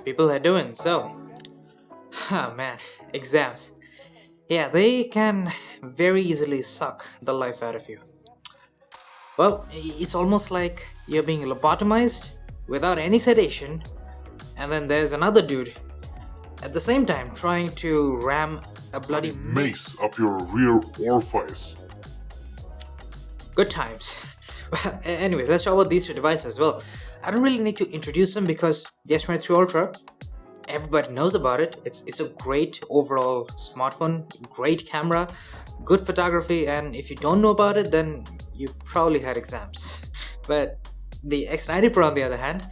people are doing. So, man, exams. Yeah, they can very easily suck the life out of you. Well, it's almost like you're being lobotomized without any sedation, and then there's another dude at the same time trying to ram a bloody Mace up your rear orifice. good times. Well, anyways, let's talk about these two devices. Well, I don't really need to introduce them because the S23 Ultra, everybody knows about it. It's a great overall smartphone, great camera, good photography, and if you don't know about it, then you probably had exams. But the X90 Pro, on the other hand,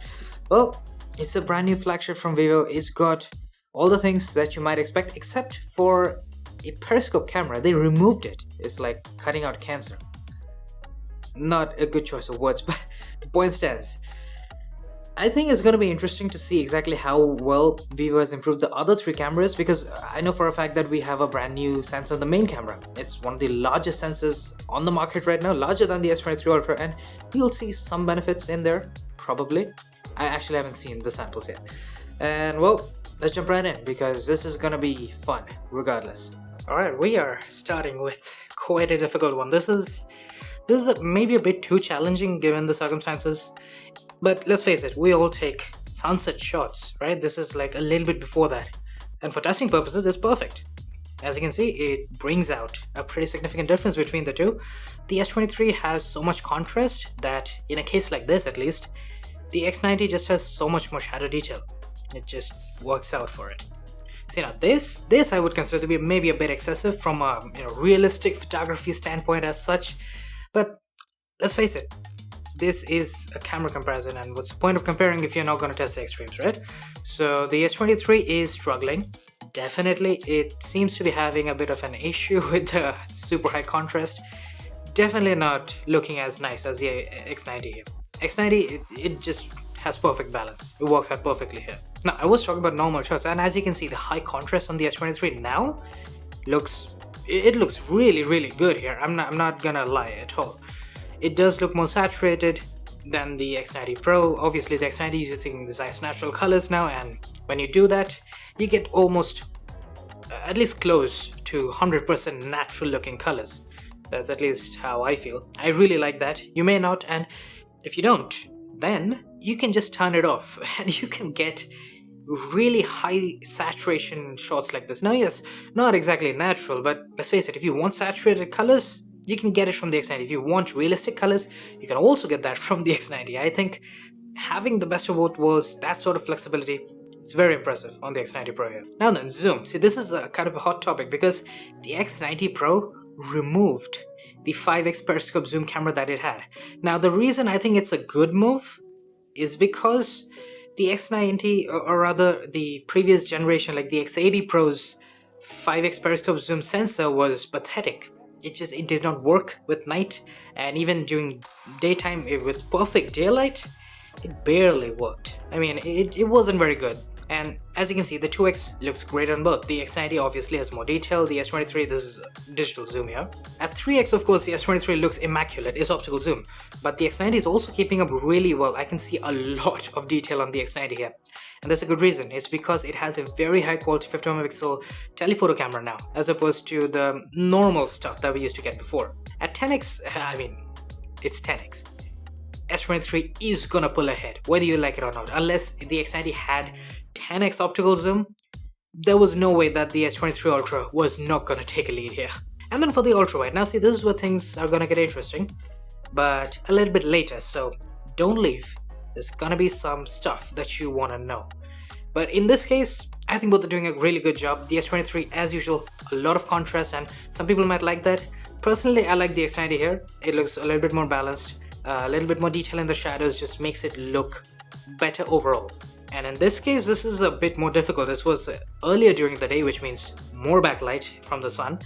well, it's a brand new flagship from Vivo. It's got all the things that you might expect, except for a periscope camera. They removed it. It's like cutting out cancer. Not a good choice of words, but the point stands. I think it's going to be interesting to see exactly how well Vivo has improved the other three cameras, because I know for a fact that we have a brand new sensor on the main camera. It's one of the largest sensors on the market right now, larger than the S23 Ultra, and you'll see some benefits in there, probably. I actually haven't seen the samples yet. And well, let's jump right in because this is going to be fun regardless. Alright, we are starting with quite a difficult one. This is maybe a bit too challenging given the circumstances. But let's face it, we all take sunset shots, right? This is like a little bit before that. And for testing purposes, it's perfect. As you can see, it brings out a pretty significant difference between the two. The S23 has so much contrast that, in a case like this at least, the X90 just has so much more shadow detail. It just works out for it. See, now this I would consider to be maybe a bit excessive from a realistic photography standpoint as such. But let's face it, this is a camera comparison, and what's the point of comparing if you're not going to test the extremes, right? So the S23 is struggling. Definitely, it seems to be having a bit of an issue with the super high contrast. Definitely not looking as nice as the X90. X90, it just has perfect balance. It works out perfectly here. Now, I was talking about normal shots, and as you can see, the high contrast on the S23 now looks really good here. I'm not gonna lie at all. It does look more saturated than the X90 Pro. Obviously, the X90 is using these nice natural colors now, and when you do that, you get almost at least close to 100% natural looking colors. That's at least how I feel. I really like that. You may not, and if you don't, then you can just turn it off and you can get really high saturation shots like this. Now, yes, not exactly natural, but let's face it, if you want saturated colors, you can get it from the X90. If you want realistic colors, you can also get that from the X90. I think having the best of both worlds, that sort of flexibility, is very impressive on the X90 Pro here. Now then, zoom. See, this is a kind of a hot topic because the X90 Pro removed the 5x periscope zoom camera that it had. Now, the reason I think it's a good move is because the X90, or rather the previous generation, like the X80 Pro's 5x periscope zoom sensor was pathetic. It did not work with night, and even during daytime with perfect daylight, it barely worked. I mean, it wasn't very good. And as you can see, the 2x looks great on both. The X90 obviously has more detail. The S23, this is digital zoom here. At 3x, of course, the S23 looks immaculate. It's optical zoom. But the X90 is also keeping up really well. I can see a lot of detail on the X90 here. And that's a good reason. It's because it has a very high quality 50 megapixel telephoto camera now, as opposed to the normal stuff that we used to get before. At 10x, I mean, it's 10x. S23 is gonna pull ahead, whether you like it or not. Unless the X90 had 10x optical zoom, there was no way that the S23 Ultra was not gonna take a lead here. And then for the ultra wide, now see, this is where things are gonna get interesting, but a little bit later, so don't leave. There's gonna be some stuff that you wanna know. But in this case, I think both are doing a really good job. The S23, as usual, a lot of contrast, and some people might like that. Personally, I like the X90 here. It looks a little bit more balanced. A little bit more detail in the shadows just makes it look better overall. And in this case, this is a bit more difficult. This was earlier during the day, which means more backlight from the sun.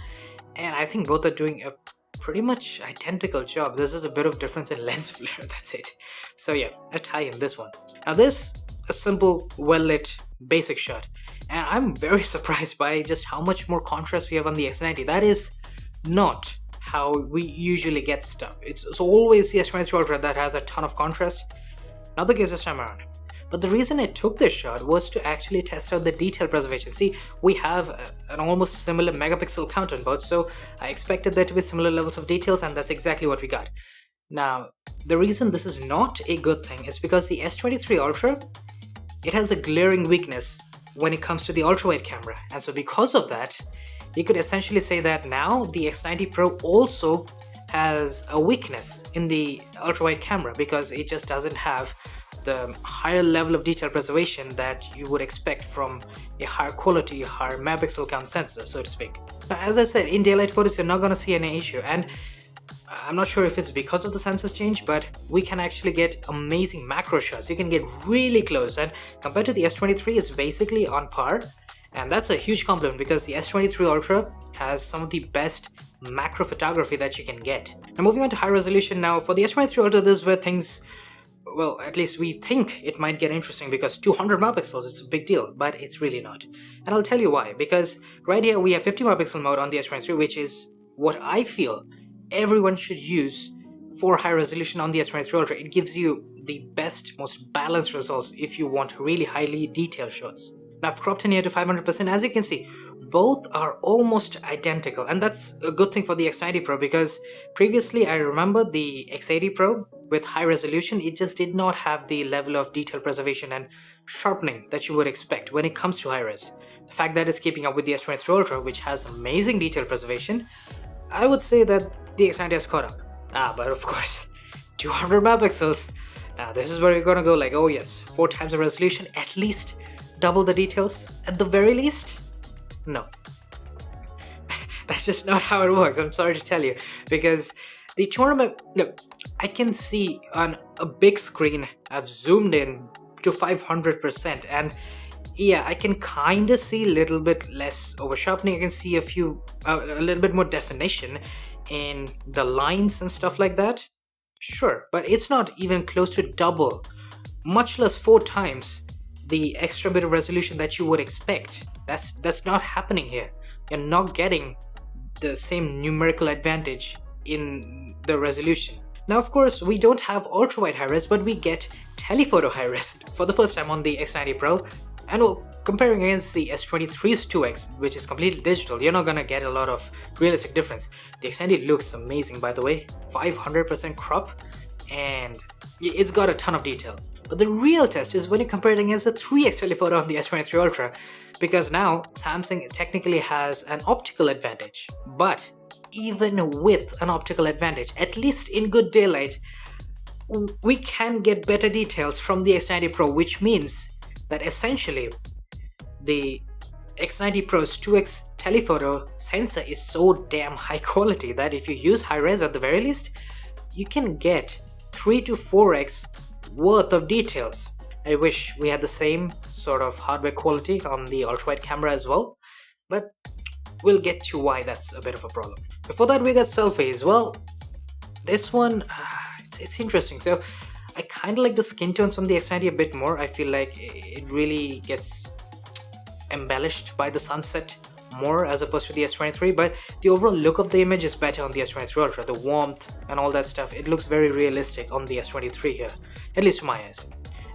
And I think both are doing a pretty much identical job. This is a bit of difference in lens flare, that's it. So yeah, a tie in this one. Now this, a simple, well-lit, basic shot. And I'm very surprised by just how much more contrast we have on the X90. That is not how we usually get stuff. It's always the S23 Ultra that has a ton of contrast. Not the case this time around. But the reason I took this shot was to actually test out the detail preservation. See, we have an almost similar megapixel count on both, so I expected there to be similar levels of details, and that's exactly what we got. Now, the reason this is not a good thing is because the S23 Ultra, it has a glaring weakness when it comes to the ultra-wide camera, and so because of that, you could essentially say that now the X90 Pro also has a weakness in the ultra-wide camera because it just doesn't have the higher level of detail preservation that you would expect from a higher quality, higher megapixel count sensor, so to speak. Now, as I said, in daylight photos, you're not going to see any issue, and I'm not sure if it's because of the sensors change, but we can actually get amazing macro shots. You can get really close, and compared to the S23, it's basically on par. And that's a huge compliment because the S23 Ultra has some of the best macro photography that you can get. Now, moving on to high resolution. Now, for the S23 Ultra, this is where things, well, at least we think it might get interesting because 200 megapixels is a big deal, but it's really not. And I'll tell you why. Because right here we have 50 megapixel mode on the S23, which is what I feel everyone should use for high resolution on the S23 Ultra. It gives you the best, most balanced results if you want really highly detailed shots. Now, I've cropped in here to 500%. As you can see, both are almost identical, and that's a good thing for the X90 Pro because previously I remember the X80 Pro with high resolution, it just did not have the level of detail preservation and sharpening that you would expect when it comes to high res. The fact that it's keeping up with the S23 Ultra, which has amazing detail preservation, I would say that the X90 has caught up. But of course, 200 megapixels. Now, this is where you're gonna go like, oh yes, 4 times the resolution, at least double the details, at the very least? No. That's just not how it works, I'm sorry to tell you, because the 200 look, I can see on a big screen, I've zoomed in to 500%, and yeah, I can kind of see a little bit less over sharpening. I can see a little bit more definition in the lines and stuff like that. Sure, but it's not even close to double, much less 4 times the extra bit of resolution that you would expect. That's not happening here. You're not getting the same numerical advantage in the resolution. Now, of course, we don't have ultra-wide high-res, but we get telephoto high-res for the first time on the X90 Pro. And well, comparing against the S23's 2X, which is completely digital, you're not gonna get a lot of realistic difference. The X90 looks amazing, by the way, 500% crop, and it's got a ton of detail. But the real test is when you compare it against the 3X telephoto on the S23 Ultra, because now Samsung technically has an optical advantage. But even with an optical advantage, at least in good daylight, we can get better details from the X90 Pro, which means that essentially the X90 Pro's 2X telephoto sensor is so damn high quality that if you use high res at the very least, you can get 3 to 4x worth of details. I wish we had the same sort of hardware quality on the ultra-wide camera as well, but we'll get to why that's a bit of a problem. Before that, we got Selfie as well. This one, it's interesting. So I kind of like the skin tones on the X90 a bit more. I feel like it really gets embellished by the sunset more as opposed to the S23, but the overall look of the image is better on the S23 Ultra. The warmth and all that stuff, it looks very realistic on the S23 here, at least to my eyes.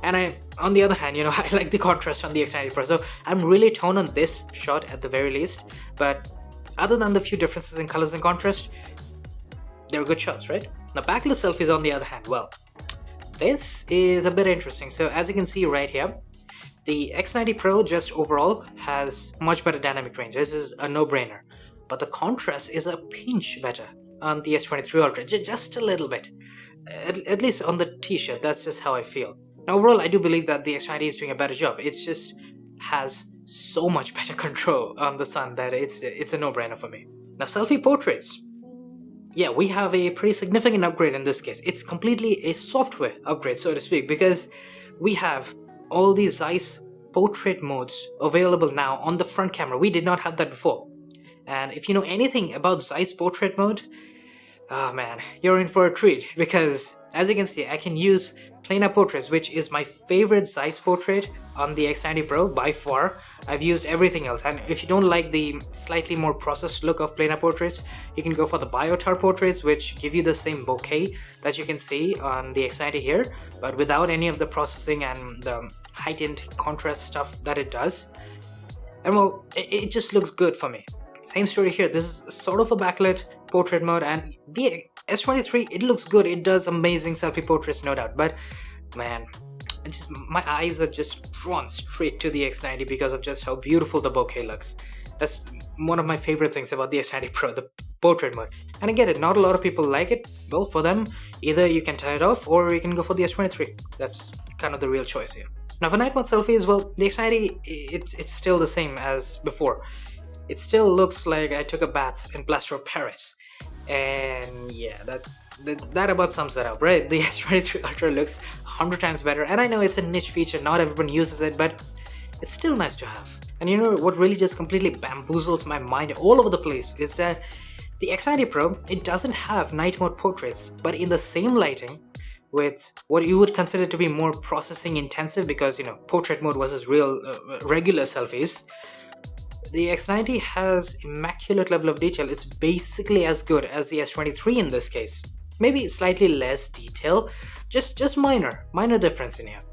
And on the other hand, I like the contrast on the X90 Pro, so I'm really torn on this shot at the very least, but other than the few differences in colors and contrast, they're good shots, right? Now, backlit selfies on the other hand, well, this is a bit interesting. So as you can see right here, the X90 Pro just overall has much better dynamic range. This is a no-brainer. But the contrast is a pinch better on the S23 Ultra, just a little bit. At least on the t-shirt, that's just how I feel. Now overall, I do believe that the X90 is doing a better job. It just has so much better control on the sun that it's a no-brainer for me. Now, selfie portraits. Yeah, we have a pretty significant upgrade in this case. It's completely a software upgrade, so to speak, because we have all these Zeiss portrait modes available now on the front camera. We did not have that before. And if you know anything about Zeiss portrait mode, Oh man, you're in for a treat because as you can see, I can use planar portraits, which is my favorite size portrait on the X90 Pro by far. I've used everything else, and if you don't like the slightly more processed look of planar portraits, you can go for the biotar portraits, which give you the same bokeh that you can see on the X90 here, but without any of the processing and the heightened contrast stuff that it does. And well, it just looks good for me. Same story here. This is sort of a backlit portrait mode, and the S23, it looks good. It does amazing selfie portraits, no doubt. But man, my eyes are just drawn straight to the X90 because of just how beautiful the bokeh looks. That's one of my favorite things about the S90 Pro, the portrait mode. And I get it, not a lot of people like it. Well, for them, either you can turn it off or you can go for the S23. That's kind of the real choice here. Now for night mode selfies, well, the X90, it's still the same as before. It still looks like I took a bath in plaster of Paris. And yeah, that about sums it up, right? The S23 Ultra looks 100 times better, and I know it's a niche feature, not everyone uses it, but it's still nice to have. And you know what really just completely bamboozles my mind all over the place is that the X90 Pro, it doesn't have night mode portraits, but in the same lighting with what you would consider to be more processing intensive, because you know, portrait mode versus real regular selfies. The X90 has immaculate level of detail. It's basically as good as the S23 in this case. Maybe slightly less detail, just minor difference in here.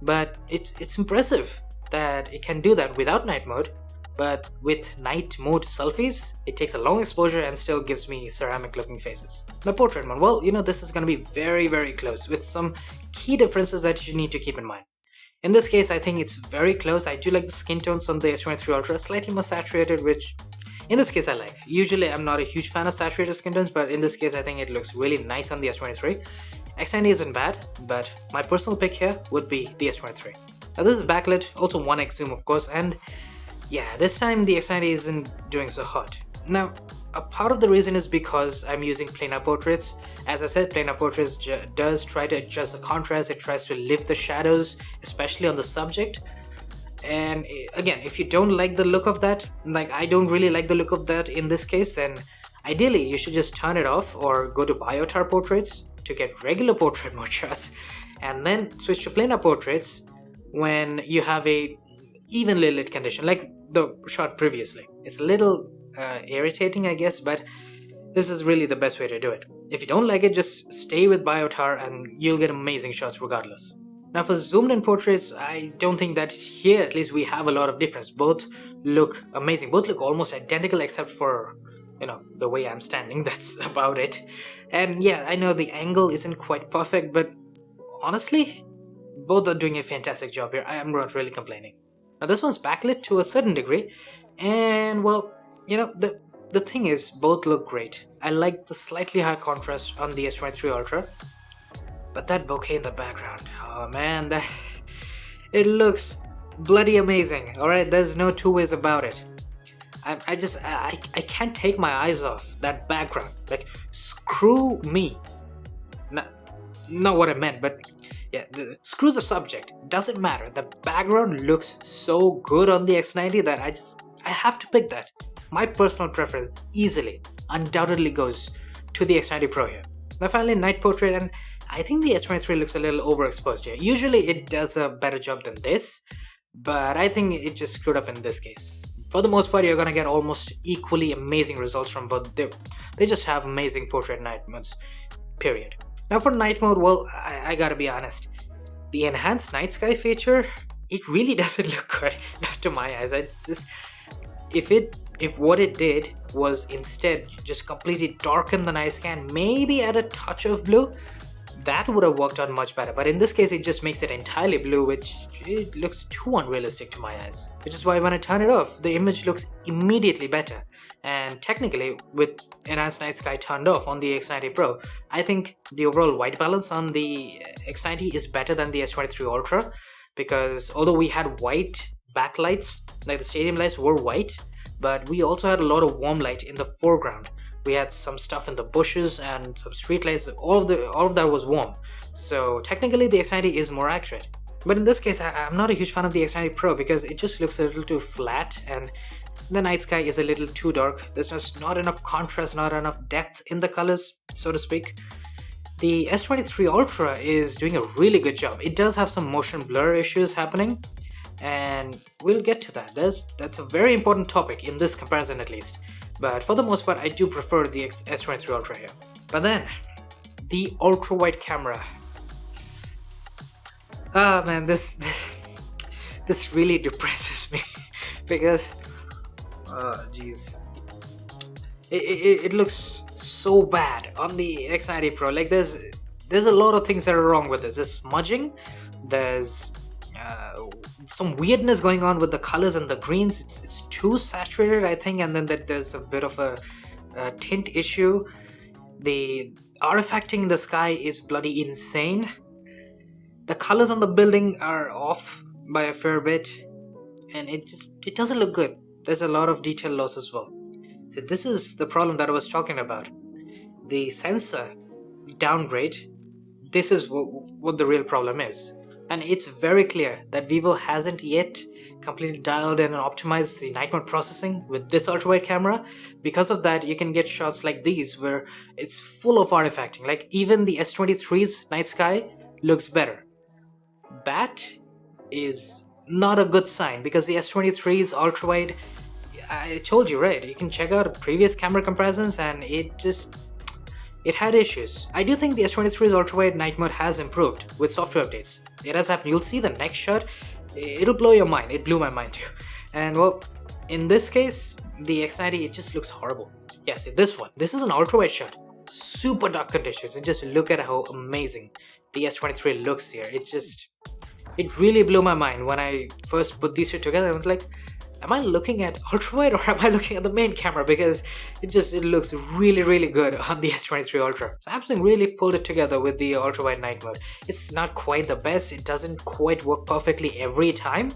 But it's impressive that it can do that without night mode, but with night mode selfies, it takes a long exposure and still gives me ceramic looking faces. The portrait mode, well, you know, this is going to be very close with some key differences that you need to keep in mind. In this case, I think it's very close. I do like the skin tones on the S23 Ultra, slightly more saturated, which in this case I like. Usually I'm not a huge fan of saturated skin tones, but in this case I think it looks really nice on the S23. X90 isn't bad, but my personal pick here would be the S23. Now this is backlit, also 1x zoom of course, and yeah, this time the X90 isn't doing so hot. Now, a part of the reason is because I'm using planar portraits. As I said, planar portraits does try to adjust the contrast, it tries to lift the shadows, especially on the subject. And again, if you don't like the look of that, like I don't really like the look of that in this case, then ideally you should just turn it off or go to biotar portraits to get regular portrait mode shots, and then switch to planar portraits when you have a evenly lit condition, like the shot previously. It's a little irritating, I guess, but this is really the best way to do it. If you don't like it, just stay with biotar and you'll get amazing shots regardless. Now for zoomed in portraits, I don't think that here at least we have a lot of difference. Both look amazing, both look almost identical except for, you know, the way I'm standing. That's about it. And yeah, I know the angle isn't quite perfect, but honestly, both are doing a fantastic job here. I am not really complaining. Now this one's backlit to a certain degree, and well, you know, the thing is, both look great. I like the slightly higher contrast on the S23 Ultra, but that bokeh in the background, oh man, that it looks bloody amazing. All right, there's no two ways about it. I can't take my eyes off that background. Like, screw me. Not what I meant, but yeah, screw the subject. Doesn't matter. The background looks so good on the X90 that I have to pick that. My personal preference easily, undoubtedly goes to the X90 Pro here. Now finally, night portrait, and I think the S23 looks a little overexposed here. Usually it does a better job than this, but I think it just screwed up in this case. For the most part, you're gonna get almost equally amazing results from both. They just have amazing portrait night modes, period. Now for night mode, well, I gotta be honest. The enhanced night sky feature, it really doesn't look good, not to my eyes. If what it did was instead just completely darken the night sky and maybe add a touch of blue, that would have worked out much better. But in this case, it just makes it entirely blue, which it looks too unrealistic to my eyes. Which is why when I turn it off, the image looks immediately better. And technically, with enhanced night sky turned off on the X90 Pro, I think the overall white balance on the X90 is better than the S23 Ultra, because although we had white backlights, like the stadium lights were white, but we also had a lot of warm light in the foreground. We had some stuff in the bushes and some street lights. All of that was warm. So technically the X90 is more accurate. But in this case, I'm not a huge fan of the X90 Pro because it just looks a little too flat, and the night sky is a little too dark. There's just not enough contrast, not enough depth in the colors, so to speak. The S23 Ultra is doing a really good job. It does have some motion blur issues happening, and we'll get to that. That's a very important topic in this comparison at least. But for the most part, I do prefer the S23 Ultra here. But then, the ultra wide camera. Ah man, this really depresses me because, jeez, it looks so bad on the X90 Pro. Like there's a lot of things that are wrong with this. There's smudging, there's some weirdness going on with the colors and the greens. It's too saturated, I think, and then there's a bit of a tint issue. The artifacting in the sky is bloody insane. The colors on the building are off by a fair bit, and it doesn't look good. There's a lot of detail loss as well. So this is the problem that I was talking about. The sensor downgrade, this is what the real problem is. And it's very clear that Vivo hasn't yet completely dialed in and optimized the night mode processing with this ultra-wide camera. Because of that, you can get shots like these where it's full of artifacting. Like even the S23's night sky looks better. That is not a good sign because the S23's ultra-wide, I told you, right? You can check out previous camera comparisons and it had issues. I do think the S23's ultra-wide night mode has improved with software updates. It has happened. You'll see the next shot. It'll blow your mind. It blew my mind too. And well, in this case, the X90, it just looks horrible. Yeah, see this one. This is an ultra-wide shot. Super dark conditions. And just look at how amazing the S23 looks here. It really blew my mind when I first put these two together. I was like, am I looking at ultra-wide or am I looking at the main camera? Because it looks really, really good on the S23 Ultra. Samsung really pulled it together with the ultra-wide night mode. It's not quite the best, it doesn't quite work perfectly every time,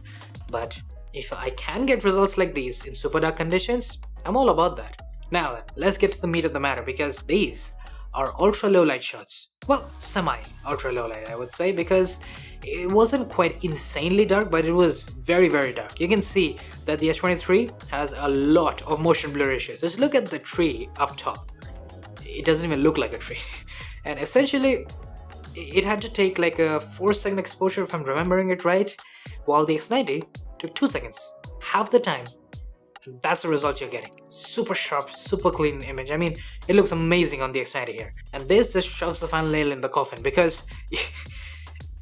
but if I can get results like these in super dark conditions, I'm all about that. Now let's get to the meat of the matter, because these are ultra low light shots. Well, semi ultra low light I would say, because it wasn't quite insanely dark, but it was very, very dark. You can see that the S23 has a lot of motion blur issues. Just look at the tree up top. It doesn't even look like a tree. And essentially, it had to take like a 4-second exposure if I'm remembering it right, while the X90 took 2 seconds, half the time. And that's the result you're getting. Super sharp, super clean image. I mean, it looks amazing on the X90 here. And this just shoves the final nail in the coffin, because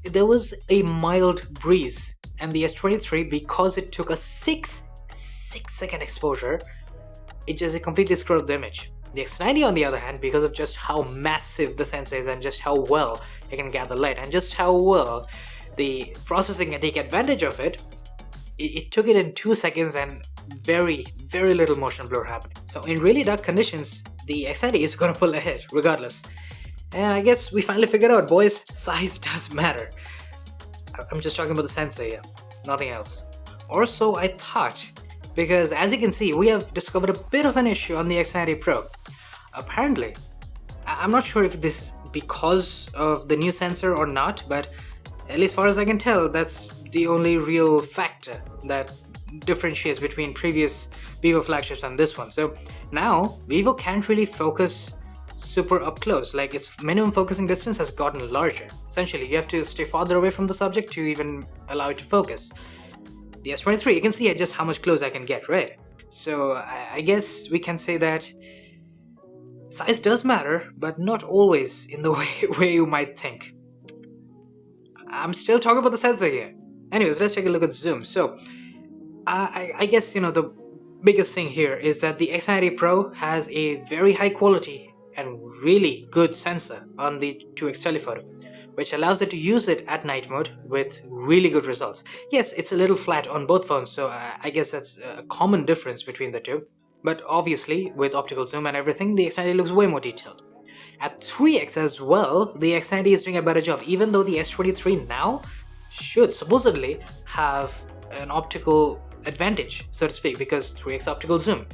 there was a mild breeze, and the S23, because it took a 6-second exposure, it completely screwed up the image. The X90 on the other hand, because of just how massive the sensor is and just how well it can gather light and just how well the processing can take advantage of it, it took it in 2 seconds and very, very little motion blur happening. So in really dark conditions, the X90 is gonna pull ahead regardless. And I guess we finally figured out, boys, size does matter. I'm just talking about the sensor here, nothing else. Or so I thought, because as you can see, we have discovered a bit of an issue on the X90 Pro. Apparently, I'm not sure if this is because of the new sensor or not, but at least far as I can tell, that's the only real factor that differentiates between previous Vivo flagships and this one. So now, Vivo can't really focus super up close, like its minimum focusing distance has gotten larger. Essentially, you have to stay farther away from the subject to even allow it to focus. The S23, you can see just how much close I can get, right? So I guess we can say that size does matter, but not always in the way you might think. I'm still talking about the sensor here. Anyways, let's take a look at zoom. So I guess, the biggest thing here is that the X90 Pro has a very high quality and really good sensor on the 2x telephoto, which allows it to use it at night mode with really good results. Yes, it's a little flat on both phones, so I guess that's a common difference between the two. But obviously, with optical zoom and everything, the X90 looks way more detailed. At 3x as well, the X90 is doing a better job, even though the S23 now should supposedly have an optical advantage, so to speak, because 3x optical zoom.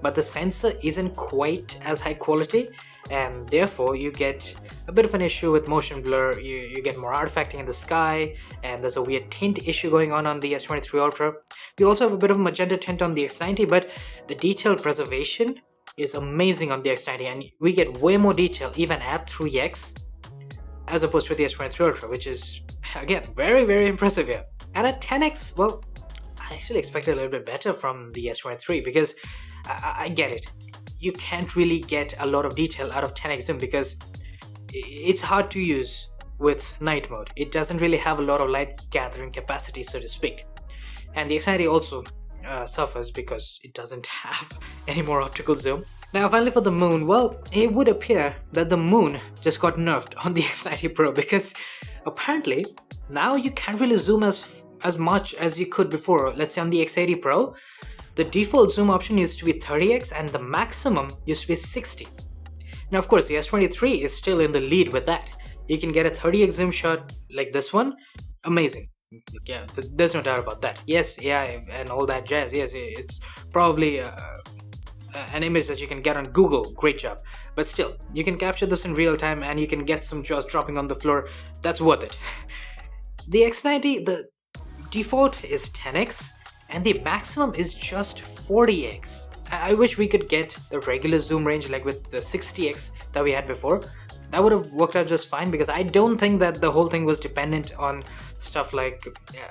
But the sensor isn't quite as high quality, and therefore you get a bit of an issue with motion blur. You get more artifacting in the sky, and there's a weird tint issue going on the S23 Ultra. We also have a bit of magenta tint on the X90, but the detail preservation is amazing on the X90, and we get way more detail even at 3x as opposed to the S23 Ultra, which is again very, very impressive here. And at 10x, well, I actually expected a little bit better from the S23 because I get it. You can't really get a lot of detail out of 10x zoom because it's hard to use with night mode. It doesn't really have a lot of light gathering capacity, so to speak. And the X90 also suffers because it doesn't have any more optical zoom. Now finally for the moon, well, it would appear that the moon just got nerfed on the X90 Pro because apparently now you can't really zoom as much as you could before. Let's say on the X80 Pro, the default zoom option used to be 30x and the maximum used to be 60. Now of course the S23 is still in the lead with that. You can get a 30x zoom shot like this one, amazing. Yeah, there's no doubt about that. Yes, yeah, and all that jazz. Yes, it's probably an image that you can get on Google. Great job. But still, you can capture this in real time and you can get some jaws dropping on the floor. That's worth it. The X90, the default is 10x and the maximum is just 40x. I wish we could get the regular zoom range like with the 60x that we had before. That would have worked out just fine because I don't think that the whole thing was dependent on stuff like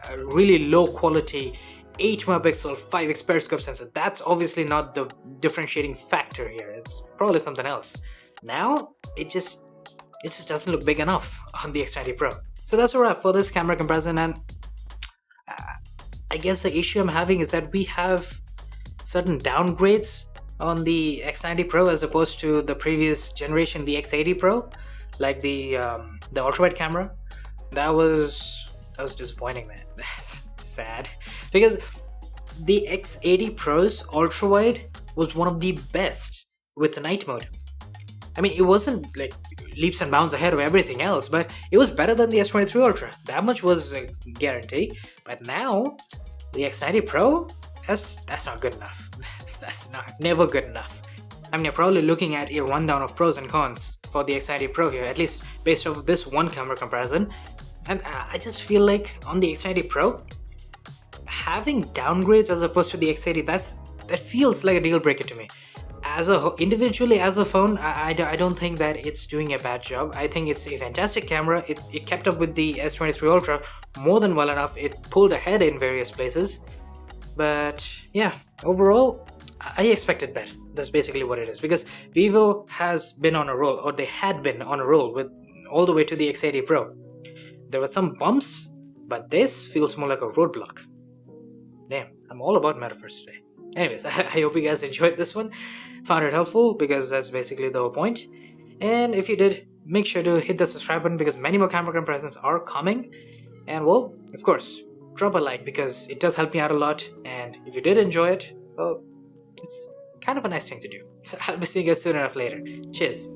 a really low quality 8 megapixel 5x periscope sensor. That's obviously not the differentiating factor here. It's probably something else. Now it just doesn't look big enough on the X90 Pro. So that's a wrap for this camera comparison, and I guess the issue I'm having is that we have certain downgrades on the X90 Pro as opposed to the previous generation, the X80 Pro, like the ultrawide camera. That was disappointing, man. That's sad because the X80 Pro's ultrawide was one of the best with the night mode. I mean, it wasn't like leaps and bounds ahead of everything else, but it was better than the S23 Ultra. That much was a guarantee. But now the X90 Pro, that's not good enough. That's never good enough. I mean, you're probably looking at a rundown of pros and cons for the X90 Pro here, at least based off of this one camera comparison. And I just feel like on the X90 Pro, having downgrades as opposed to the X80, that feels like a deal breaker to me. Individually as a phone, I don't think that it's doing a bad job. I think it's a fantastic camera. It kept up with the S23 Ultra more than well enough. It pulled ahead in various places. But yeah, overall, I expected better. That's basically what it is. Because Vivo has been on a roll, or they had been on a roll with all the way to the X80 Pro. There were some bumps, but this feels more like a roadblock. Damn, I'm all about metaphors today. Anyways, I hope you guys enjoyed this one, found it helpful, because that's basically the whole point. And if you did, make sure to hit the subscribe button because many more camera comparisons are coming. And well, of course, drop a like because it does help me out a lot. And if you did enjoy it, well, it's kind of a nice thing to do. So I'll be seeing you guys soon enough later. Cheers.